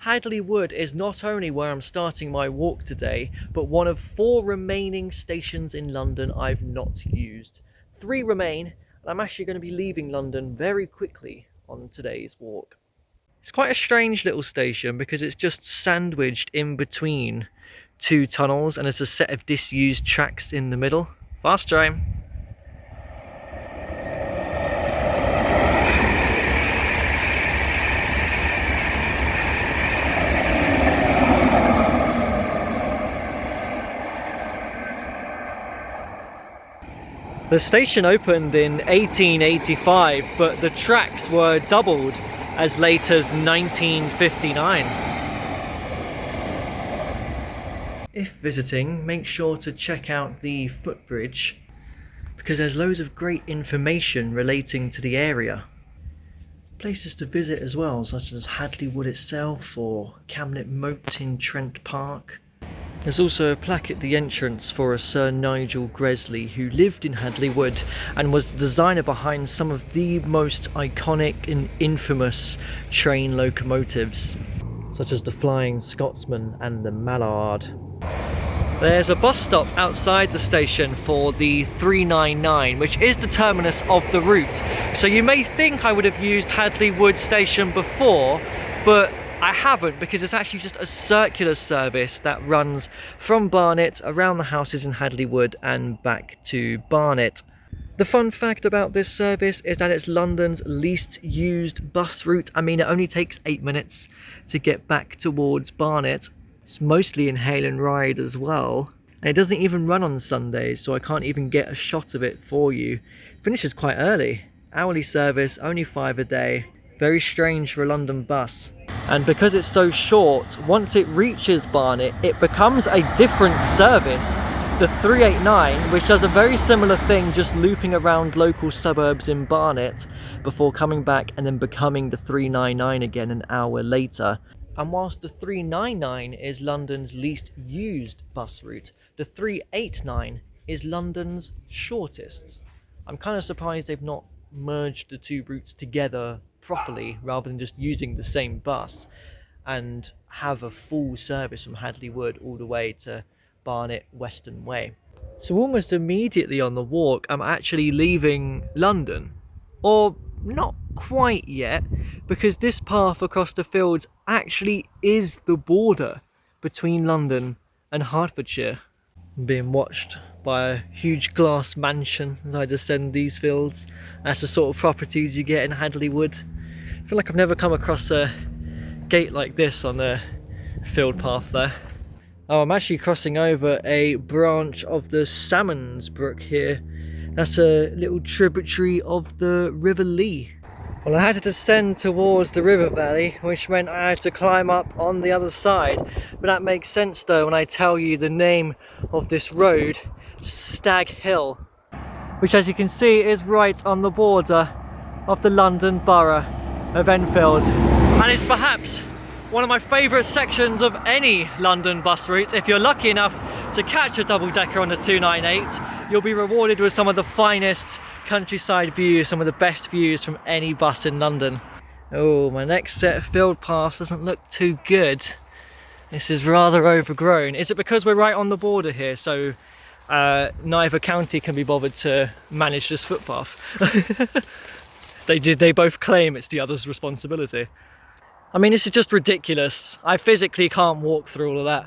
Hadley Wood is not only where I'm starting my walk today, but one of 4 remaining stations in London I've not used. 3 remain, and I'm actually going to be leaving London very quickly on today's walk. It's quite a strange little station because it's just sandwiched in between 2 tunnels and there's a set of disused tracks in the middle. Fast time. The station opened in 1885, but the tracks were doubled as late as 1959. If visiting, make sure to check out the footbridge because there's loads of great information relating to the area. Places to visit as well, such as Hadley Wood itself or Camlet Moat in Trent Park. There's also a plaque at the entrance for a Sir Nigel Gresley who lived in Hadley Wood and was the designer behind some of the most iconic and infamous train locomotives, such as the Flying Scotsman and the Mallard. There's a bus stop outside the station for the 399, which is the terminus of the route. So you may think I would have used Hadley Wood station before, but I haven't, because it's actually just a circular service that runs from Barnet around the houses in Hadley Wood and back to Barnet. The fun fact about this service is that it's London's least used bus route. I mean, it only takes 8 minutes to get back towards Barnet. It's mostly in hail and ride as well. And it doesn't even run on Sundays, so I can't even get a shot of it for you. It finishes quite early. Hourly service, only 5 a day. Very strange for a London bus. And because it's so short, once it reaches Barnet, it becomes a different service, the 389, which does a very similar thing, just looping around local suburbs in Barnet before coming back and then becoming the 399 again an hour later. And whilst the 399 is London's least used bus route, the 389 is London's shortest. I'm kind of surprised they've not merged the 2 routes together properly rather than just using the same bus and have a full service from Hadley Wood all the way to Barnet Western Way. So almost immediately on the walk I'm actually leaving London, or not quite yet, because this path across the fields actually is the border between London and Hertfordshire. I'm being watched by a huge glass mansion as I descend these fields. That's the sort of properties you get in Hadley Wood. I feel like I've never come across a gate like this on the field path there. Oh, I'm actually crossing over a branch of the Salmons Brook here. That's a little tributary of the River Lee. Well, I had to descend towards the river valley, which meant I had to climb up on the other side. But that makes sense though when I tell you the name of this road, Stag Hill, which as you can see is right on the border of the London Borough of Enfield. And it's perhaps one of my favourite sections of any London bus route. If you're lucky enough to catch a double-decker on the 298, you'll be rewarded with some of the finest countryside views, some of the best views from any bus in London. Oh, my next set of field paths doesn't look too good. This is rather overgrown. Is it because we're right on the border here, so neither county can be bothered to manage this footpath? They both claim it's the other's responsibility. I mean, this is just ridiculous. I physically can't walk through all of that.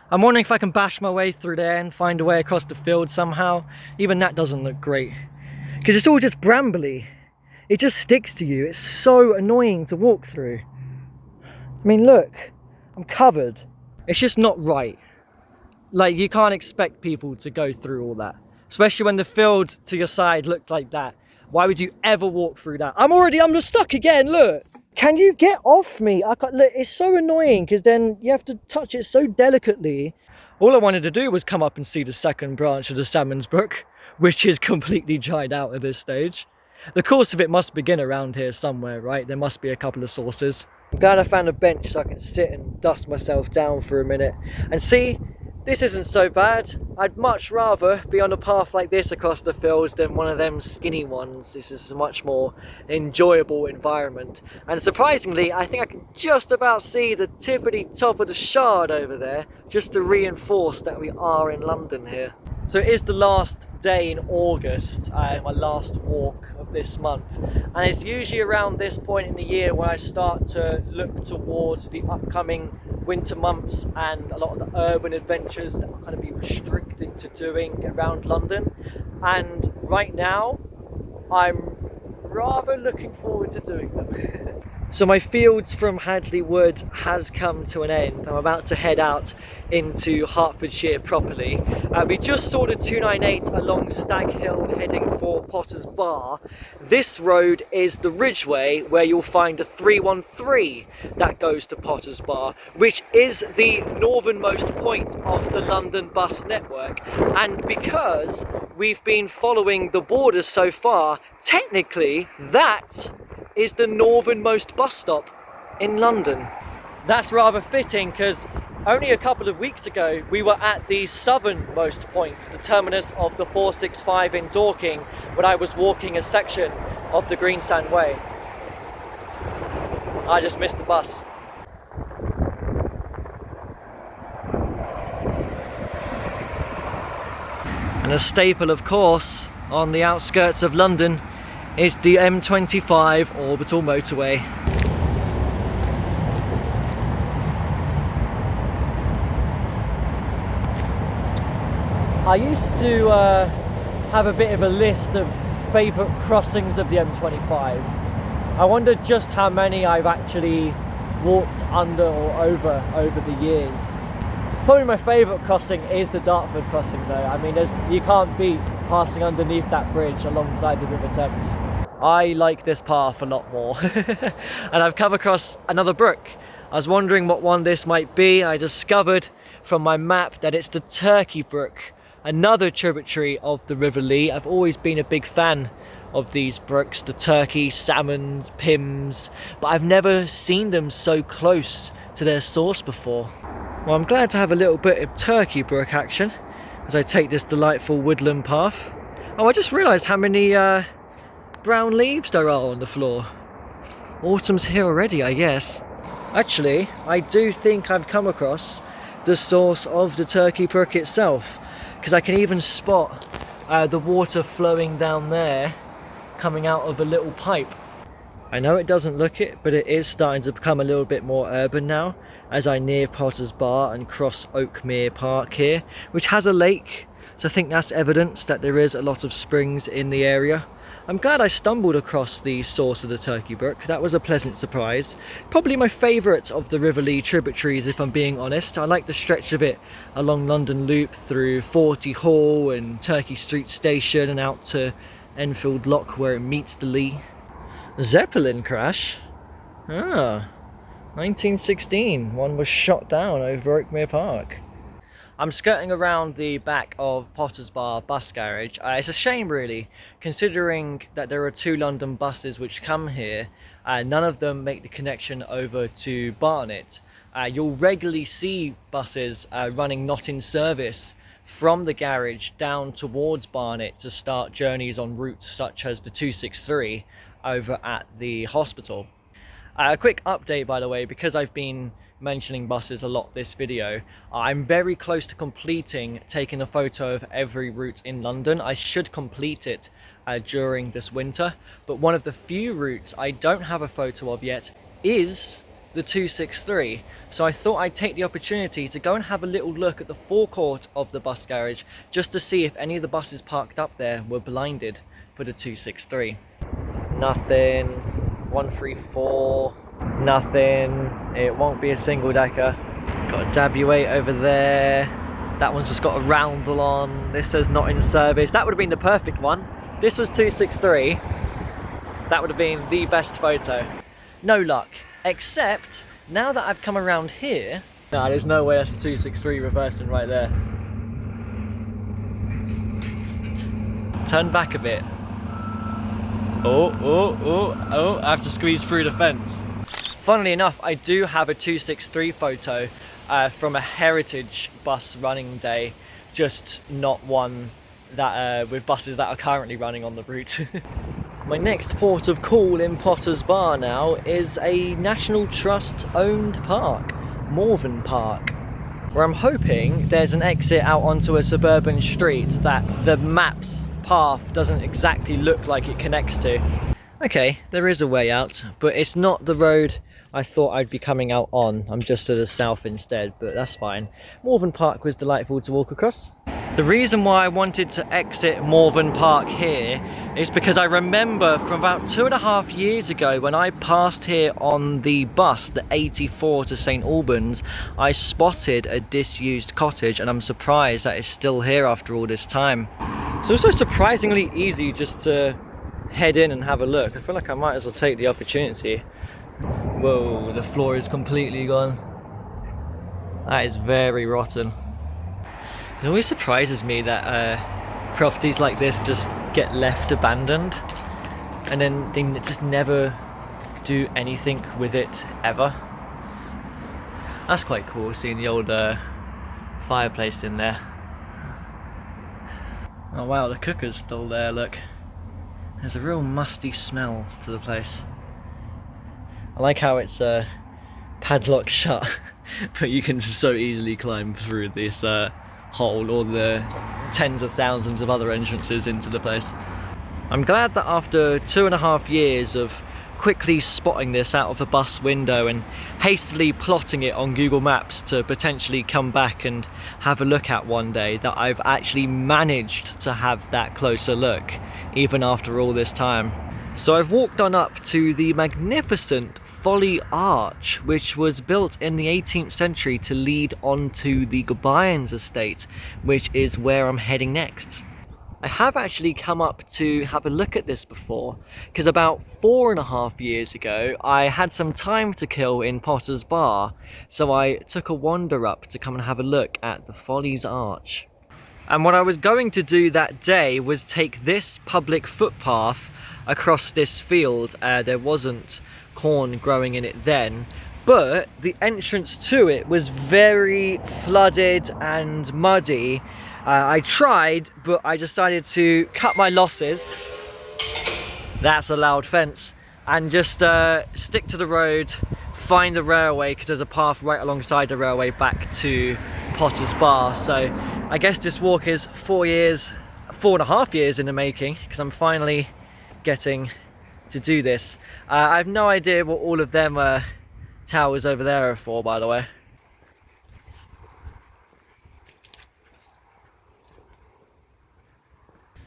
I'm wondering if I can bash my way through there and find a way across the field somehow. Even that doesn't look great, because it's all just brambly. It just sticks to you. It's so annoying to walk through. I mean, look, I'm covered. It's just not right. Like, you can't expect people to go through all that, especially when the field to your side looked like that. Why would you ever walk through that? I'm stuck again, look. Can you get off me? I can't, look, it's so annoying because then you have to touch it so delicately. All I wanted to do was come up and see the second branch of the Salmons Brook, which is completely dried out at this stage. The course of it must begin around here somewhere, right? There must be a couple of sources. I'm glad I found a bench so I can sit and dust myself down for a minute. And see, This isn't so bad. I'd much rather be on a path like this across the fields than one of them skinny ones. This is a much more enjoyable environment. And surprisingly, I think I can just about see the tippity top of the Shard over there, just to reinforce that we are in London here. So it is the last day in August, my last walk of this month, and it's usually around this point in the year when I start to look towards the upcoming winter months and a lot of the urban adventures that I'm going to be restricted to doing around London. And right now I'm rather looking forward to doing them. So my fields from Hadley Wood has come to an end. I'm about to head out into Hertfordshire properly. We just saw the 298 along Stag Hill heading for Potter's Bar. This road is the Ridgeway, where you'll find the 313 that goes to Potter's Bar, which is the northernmost point of the London bus network. And because we've been following the borders so far, technically that is the northernmost bus stop in London. That's rather fitting because only a couple of weeks ago we were at the southernmost point, the terminus of the 465 in Dorking, when I was walking a section of the Greensand Way. I just missed the bus. And a staple, of course, on the outskirts of London is the M25 orbital motorway. I used to have a bit of a list of favourite crossings of the M25. I wonder just how many I've actually walked under or over the years. Probably my favourite crossing is the Dartford crossing though. I mean, you can't beat passing underneath that bridge alongside the River Thames. I like this path a lot more. And I've come across another brook. I was wondering what one this might be. I discovered from my map that it's the Turkey Brook, another tributary of the River Lee. I've always been a big fan of these brooks, the Turkey, salmons, pims, but I've never seen them so close to their source before. Well, I'm glad to have a little bit of Turkey Brook action as I take this delightful woodland path. Oh, I just realised how many brown leaves there are on the floor. Autumn's here already, I guess. Actually, I do think I've come across the source of the Turkey Brook itself, because I can even spot the water flowing down there, coming out of a little pipe. I know it doesn't look it, but it is starting to become a little bit more urban now as I near Potter's Bar and cross Oakmere Park here, which has a lake, so I think that's evidence that there is a lot of springs in the area. I'm glad I stumbled across the source of the Turkey Brook. That was a pleasant surprise. Probably my favourite of the River Lee tributaries, if I'm being honest. I like the stretch of it along London Loop through Forty Hall and Turkey Street Station and out to Enfield Lock where it meets the Lee. Zeppelin crash? Ah, 1916. One was shot down over Oakmere Park. I'm skirting around the back of Potter's Bar bus garage. It's a shame really, considering that there are two London buses which come here. None of them make the connection over to Barnet. You'll regularly see buses running not in service from the garage down towards Barnet to start journeys on routes such as the 263 over at the hospital. A quick update, by the way, because I've been mentioning buses a lot this video, I'm very close to completing taking a photo of every route in London. I should complete it during this winter, but one of the few routes I don't have a photo of yet is the 263. So I thought I'd take the opportunity to go and have a little look at the forecourt of the bus garage just to see if any of the buses parked up there were blinded for the 263. Nothing. 134. Nothing. It won't be a single decker. Got a WA over there. That one's just got a roundel on. This says not in service. That would have been the perfect one. This was 263. That would have been the best photo. No luck. Except now that I've come around here. No, there's no way that's a 263 reversing right there. Turn back a bit. Oh, I have to squeeze through the fence. Funnily enough, I do have a 263 photo from a heritage bus running day, just not one that with buses that are currently running on the route. My next port of call in Potter's Bar now is a National Trust owned park, Morven Park, where I'm hoping there's an exit out onto a suburban street that the map's path doesn't exactly look like it connects to. Okay, there is a way out, but it's not the road I thought I'd be coming out on. I'm just to the south instead, but that's fine. Morven Park was delightful to walk across. The reason why I wanted to exit Morven Park here is because I remember from about 2.5 years ago when I passed here on the bus, the 84 to St Albans, I spotted a disused cottage, and I'm surprised that it's still here after all this time. It's also surprisingly easy just to head in and have a look. I feel like I might as well take the opportunity. Whoa, the floor is completely gone. That is very rotten. It always surprises me that properties like this just get left abandoned and then they just never do anything with it ever. That's quite cool, seeing the old fireplace in there. Oh wow, the cooker's still there, look. There's a real musty smell to the place. I like how it's padlocked shut, but you can so easily climb through this hole or the tens of thousands of other entrances into the place. I'm glad that after 2.5 years of quickly spotting this out of a bus window and hastily plotting it on Google Maps to potentially come back and have a look at one day, that I've actually managed to have that closer look even after all this time. So I've walked on up to the magnificent Folly Arch, which was built in the 18th century to lead onto the Gobayans estate, which is where I'm heading next. I have actually come up to have a look at this before, because about 4.5 years ago I had some time to kill in Potter's Bar, so I took a wander up to come and have a look at the Folly's Arch. And what I was going to do that day was take this public footpath across this field. There wasn't corn growing in it then, but the entrance to it was very flooded and muddy. I tried, but I decided to cut my losses. That's a loud fence. And just stick to the road, find the railway, because there's a path right alongside the railway back to Potter's Bar. So I guess this walk is 4.5 years in the making, because I'm finally getting to do this. I have no idea what all of them towers over there are for, by the way.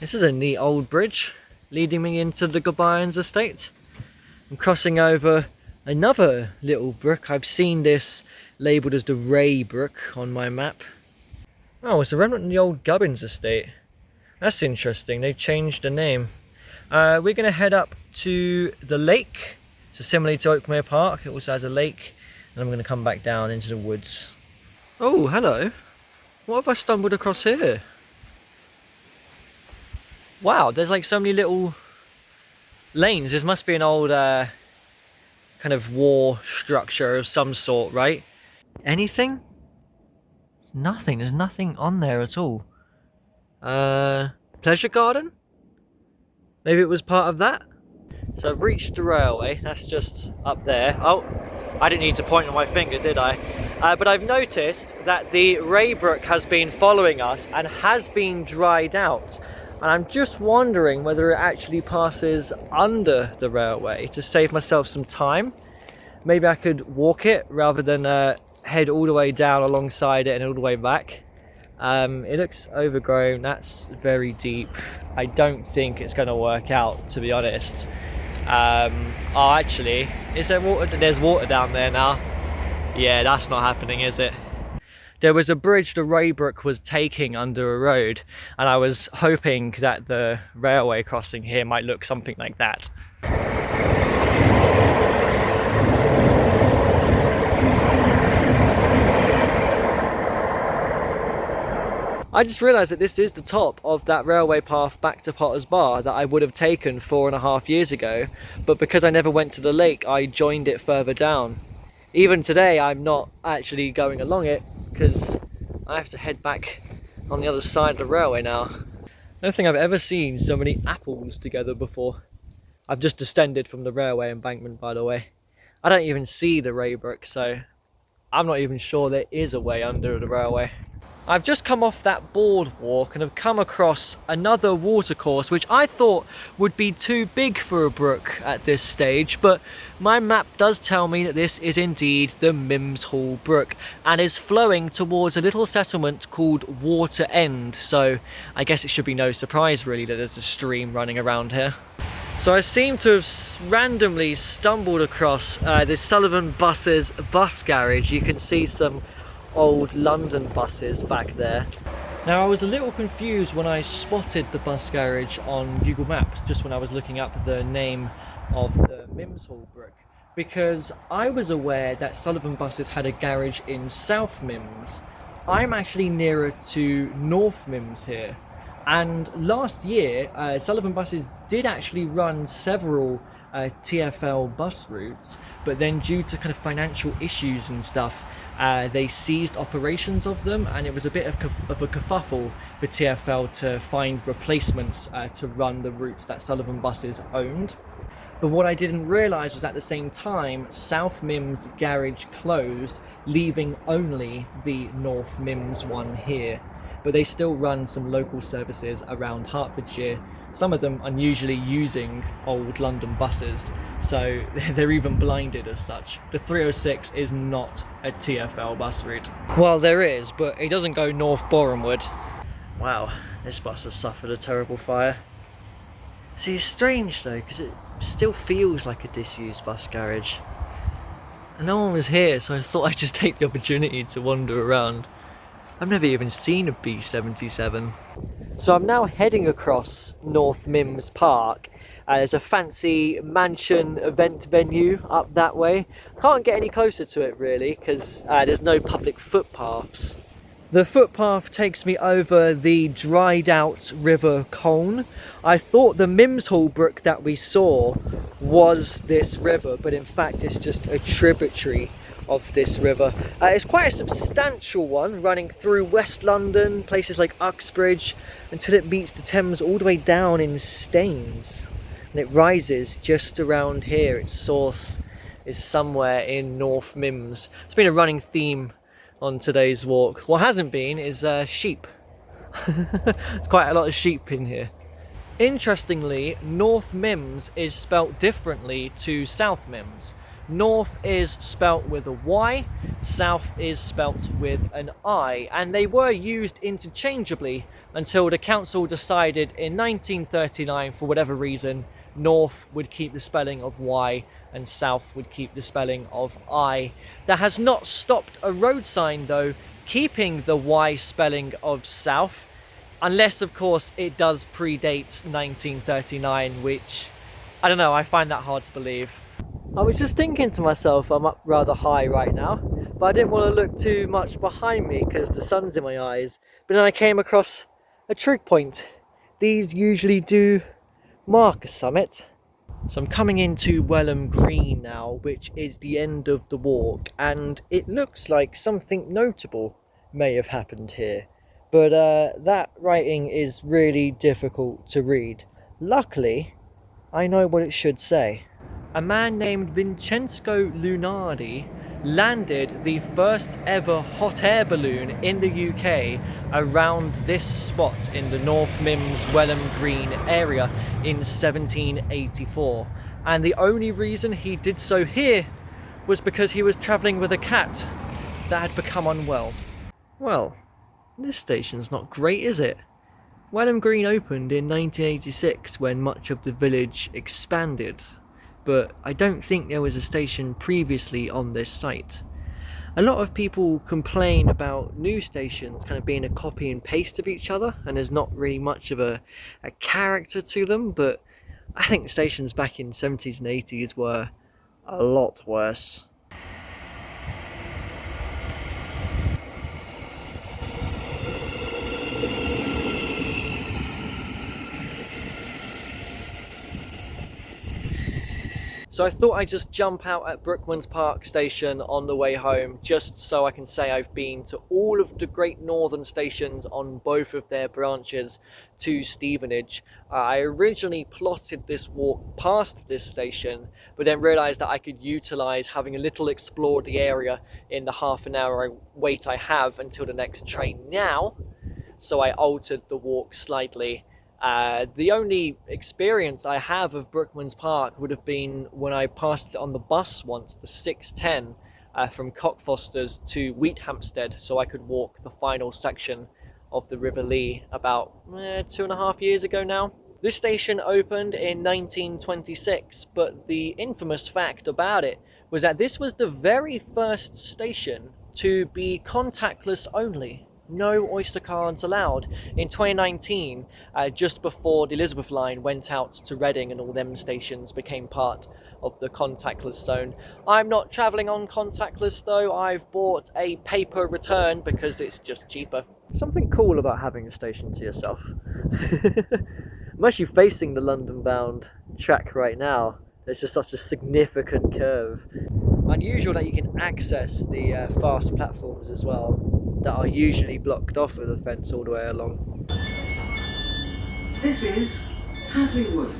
This is a neat old bridge leading me into the Gobayans estate. I'm crossing over another little brook. I've seen this labelled as the Ray Brook on my map. Oh, it's a remnant of the old Gubbins estate. That's interesting, they've changed the name. We're going to head up to the lake. So similarly to Oakmere Park, it also has a lake. And I'm going to come back down into the woods. Oh, hello. What have I stumbled across here? Wow, there's like so many little lanes. This must be an old kind of war structure of some sort, right? Anything? There's nothing. There's nothing on there at all. Pleasure garden? Maybe it was part of that? So I've reached the railway. That's just up there. Oh, I didn't need to point with my finger, did I? But I've noticed that the Raybrook has been following us and has been dried out. And I'm just wondering whether it actually passes under the railway to save myself some time. Maybe I could walk it rather than head all the way down alongside it and all the way back. It looks overgrown. That's very deep. I don't think it's going to work out, to be honest. Oh, actually, is there water? There's water down there now. Yeah, that's not happening, is it? There was a bridge the Raybrook was taking under a road, and I was hoping that the railway crossing here might look something like that. I just realised that this is the top of that railway path back to Potter's Bar that I would have taken 4.5 years ago, but because I never went to the lake, I joined it further down. Even today, I'm not actually going along it because I have to head back on the other side of the railway now. I don't think I've ever seen so many apples together before. I've just descended from the railway embankment, by the way. I don't even see the Raybrook, so I'm not even sure there is a way under the railway. I've just come off that boardwalk and have come across another watercourse which I thought would be too big for a brook at this stage, but my map does tell me that this is indeed the Mims Hall Brook and is flowing towards a little settlement called Water End, so I guess it should be no surprise really that there's a stream running around here. So I seem to have randomly stumbled across this Sullivan Buses bus garage. You can see some old London buses back there. Now I was a little confused when I spotted the bus garage on Google Maps just when I was looking up the name of the Mims Hall Brook, because I was aware that Sullivan Buses had a garage in South Mims. I'm actually nearer to North Mims here, and last year Sullivan Buses did actually run several TfL bus routes, but then due to kind of financial issues and stuff, they ceased operations of them, and it was a bit of a kerfuffle for TfL to find replacements to run the routes that Sullivan Buses owned. But what I didn't realise was at the same time, South Mims garage closed, leaving only the North Mims one here. But they still run some local services around Hertfordshire, some of them unusually using old London buses, so they're even blinded as such. The 306 is not a TfL bus route. Well, there is, but it doesn't go North Borehamwood. Wow, this bus has suffered a terrible fire. See, it's strange though, because it still feels like a disused bus garage. And no one was here, so I thought I'd just take the opportunity to wander around. I've never even seen a B77. So I'm now heading across North Mims Park. There's a fancy mansion event venue up that way. Can't get any closer to it really because there's no public footpaths. The footpath takes me over the dried out River Colne. I thought the Mims Hall Brook that we saw was this river, but in fact it's just a tributary of this river. It's quite a substantial one, running through West London, places like Uxbridge, until it meets the Thames all the way down in Staines. And it rises just around here. Its source is somewhere in North Mims. It's been a running theme on today's walk. What hasn't been is sheep. There's quite a lot of sheep in here. Interestingly, North Mims is spelt differently to South Mims. North is spelt with a Y, South is spelt with an I, and they were used interchangeably until the council decided in 1939, for whatever reason, North would keep the spelling of Y and South would keep the spelling of I. That has not stopped a road sign though keeping the Y spelling of South, unless of course it does predate 1939, which, I don't know, I find that hard to believe. I was just thinking to myself, I'm up rather high right now, but I didn't want to look too much behind me because the sun's in my eyes. But then I came across a trig point. These usually do mark a summit. So I'm coming into Welham Green now, which is the end of the walk, and it looks like something notable may have happened here. But that writing is really difficult to read. Luckily, I know what it should say. A man named Vincenzo Lunardi landed the first ever hot air balloon in the UK around this spot in the North Mims Welham Green area in 1784. And the only reason he did so here was because he was travelling with a cat that had become unwell. Well, this station's not great, is it? Welham Green opened in 1986 when much of the village expanded, but I don't think there was a station previously on this site. A lot of people complain about new stations kind of being a copy and paste of each other, and there's not really much of a character to them, but I think stations back in the 70s and 80s were a lot worse. So I thought I'd just jump out at Brookman's Park station on the way home, just so I can say I've been to all of the Great Northern stations on both of their branches to Stevenage. I originally plotted this walk past this station, but then realised that I could utilise having a little explored the area in the half an hour wait I have until the next train now, so I altered the walk slightly. The only experience I have of Brookman's Park would have been when I passed it on the bus once, the 6:10, from Cockfosters to Wheathampstead, so I could walk the final section of the River Lee about 2.5 years ago now. This station opened in 1926, but the infamous fact about it was that this was the very first station to be contactless only. No Oyster cards allowed. In 2019, just before the Elizabeth line went out to Reading and all them stations became part of the contactless zone. I'm not travelling on contactless though. I've bought a paper return because it's just cheaper. Something cool about having a station to yourself. I'm actually facing the London bound track right now. There's just such a significant curve. Unusual that you can access the fast platforms as well, that are usually blocked off with a fence all the way along. This is Hadley Wood.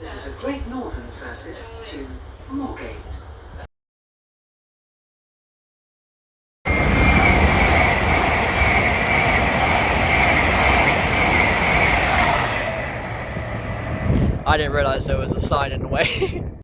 This is a Great Northern service to Moorgate. I didn't realise there was a sign in the way.